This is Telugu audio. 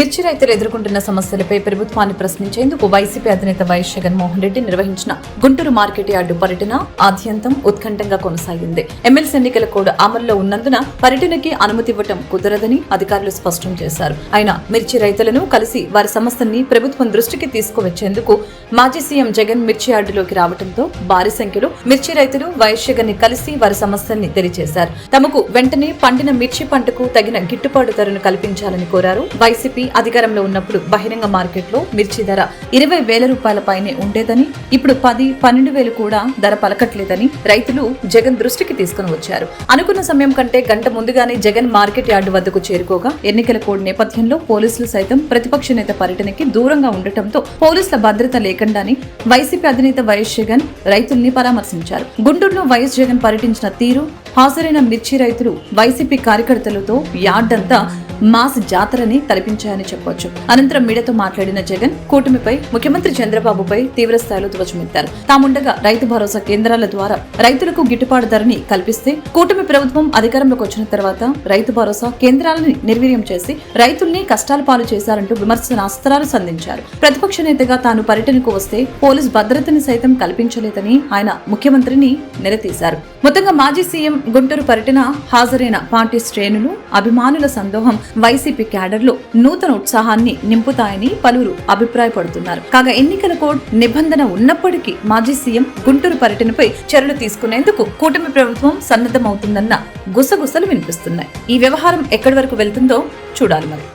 మిర్చి రైతులు ఎదుర్కొంటున్న సమస్యలపై ప్రభుత్వాన్ని ప్రశ్నించేందుకు వైసీపీ అధినేత వైఎస్ జగన్మోహన్ రెడ్డి నిర్వహించిన గుంటూరు మార్కెట్ యార్డు పర్యటన ఆద్యంతం ఉత్కంఠంగా కొనసాగింది. ఎమ్మెల్సీ ఎన్నికల కోడ్ అమల్లో ఉన్నందున పర్యటనకి అనుమతి ఇవ్వటం కుదరదని అధికారులు స్పష్టం చేశారు. అయినా మిర్చి రైతులను కలిసి వారి సమస్యల్ని ప్రభుత్వం దృష్టికి తీసుకువచ్చేందుకు మాజీ సీఎం జగన్ మిర్చి యార్డులోకి రావడంతో భారీ సంఖ్యలో మిర్చి రైతులు వైఎస్ జగన్ ని కలిసి వారి సమస్యల్ని తెలియజేశారు. తమకు వెంటనే పండిన మిర్చి పంటకు తగిన గిట్టుబాటు ధరను కల్పించాలని కోరారు. వైసీపీ అధికారంలో ఉన్నప్పుడు బహిరంగ మార్కెట్లో మిర్చి ధర 20,000 రూపాయల పైనే ఉండేదని, ఇప్పుడు 10-12,000 కూడా ధర పలకట్లేదని రైతులు జగన్ దృష్టికి తీసుకుని వచ్చారు. అనుకున్న సమయం కంటే గంట ముందుగానే జగన్ మార్కెట్ యార్డు వద్దకు చేరుకోగా ఎన్నికల కోడ్ నేపథ్యంలో పోలీసులు సైతం ప్రతిపక్ష నేత పర్యటనకి దూరంగా ఉండటంతో పోలీసుల భద్రత లేకుండానే వైసీపీ అధినేత వైఎస్ జగన్ రైతుల్ని పరామర్శించారు. గుంటూరులో వైఎస్ జగన్ పర్యటించిన తీరు, హాజరైన మిర్చి రైతులు, వైసీపీ కార్యకర్తలతో యార్డంతా మాస్ జాతరని తలపించాయని చెప్పొచ్చు. అనంతరం మీడియాతో మాట్లాడిన జగన్ కూటమిపై, ముఖ్యమంత్రి చంద్రబాబుపై తీవ్ర స్థాయిలో ధ్వజమెత్తారు. తాముండగా రైతు భరోసా కేంద్రాల ద్వారా రైతులకు గిట్టుబాటు ధరని కల్పిస్తే కూటమి ప్రభుత్వం అధికారంలోకి వచ్చిన తర్వాత రైతు భరోసా కేంద్రాలను నిర్వీర్యం చేసి రైతుల్ని కష్టాల పాలు చేశారంటూ విమర్శనాస్త్రాలు సంధించారు. ప్రతిపక్ష నేతగా తాను పర్యటనకు వస్తే పోలీస్ భద్రతని సైతం కల్పించలేదని ఆయన ముఖ్యమంత్రిని నిలదీశారు. మొత్తంగా మాజీ సీఎం గుంటూరు పర్యటన హాజరైన పార్టీ శ్రేణులు, అభిమానుల సందోహం వైసీపీ క్యాడర్లో నూతన ఉత్సాహాన్ని నింపుతాయని పలువురు అభిప్రాయపడుతున్నారు. కాగా ఎన్నికల కోడ్ నిబంధన ఉన్నప్పటికీ మాజీ సీఎం గుంటూరు పర్యటనపై చర్యలు తీసుకునేందుకు కూటమి ప్రభుత్వం సన్నద్ధమవుతుందన్న గుసగుసలు వినిపిస్తున్నాయి. ఈ వ్యవహారం ఎక్కడి వరకు వెళ్తుందో చూడాలి మరి.